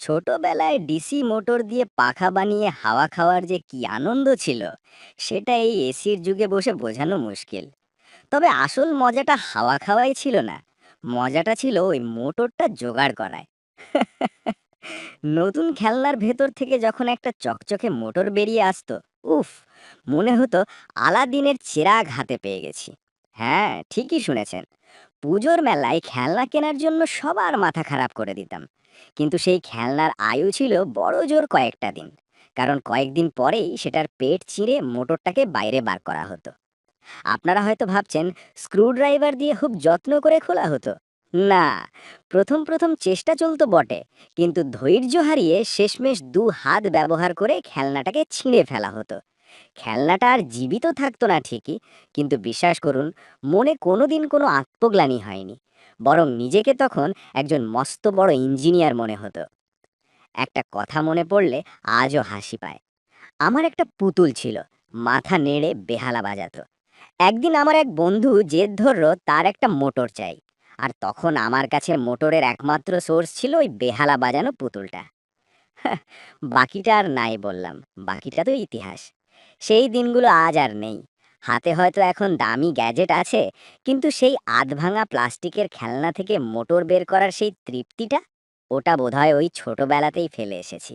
ছোটবেলায় DC motor দিয়ে পাখা বানিয়ে হাওয়া খাওয়ার যে কি আনন্দ ছিল, সেটা এই এসির যুগে বসে বোঝানো মুশকিল। তবে আসল মজাটা হাওয়া খাওয়াই ছিল না, মজাটা ছিল ওই মোটরটা জোগাড় করায়। নতুন খেলনার ভেতর থেকে যখন একটা চকচকে মোটর বেরিয়ে আসতো, উফ, মনে হতো আলাদিনের চেরাগ হাতে পেয়ে গেছি। হ্যাঁ, ঠিকই শুনেছেন। পুজোর মেলায় খেলনা কেনার জন্য সবার মাথা খারাপ করে দিতাম, কিন্তু সেই খেলনার আয়ু ছিল বড় জোর কয়েকটা দিন। কারণ কয়েকদিন পরেই সেটার পেট চিরে মোটরটাকে বাইরে বার করা হতো। আপনারা হয়তো ভাবছেন স্ক্রুড্রাইভার দিয়ে খুব যত্ন করে খোলা হতো। না, প্রথম প্রথম চেষ্টা চলতো বটে, কিন্তু ধৈর্য হারিয়ে শেষমেশ দু হাত ব্যবহার করে খেলনাটাকে ছিঁড়ে ফেলা হতো। খেলনাটা আর জীবিত থাকতো না ঠিকই, কিন্তু বিশ্বাস করুন, মনে কোনোদিন কোনো আত্মগ্লানি হয়নি। বরং নিজেকে তখন একজন মস্ত বড় ইঞ্জিনিয়ার মনে হতো। একটা কথা মনে পড়লে আজও হাসি পায়। আমার একটা পুতুল ছিল, মাথা নেড়ে বেহালা বাজাতো। একদিন আমার এক বন্ধু জেদ ধরল তার একটা মোটর চাই। আর তখন আমার কাছে মোটরের একমাত্র সোর্স ছিল ওই বেহালা বাজানো পুতুলটা। বাকিটা আর নাই বললাম, বাকিটা তো ইতিহাস। সেই দিনগুলো আজ আর নেই। হাতে হয়তো এখন দামি গ্যাজেট আছে, কিন্তু সেই আধভাঙা প্লাস্টিকের খেলনা থেকে মোটর বের করার সেই তৃপ্তিটা, ওটা বোধহয় ওই ছোটবেলাতেই ফেলে এসেছি।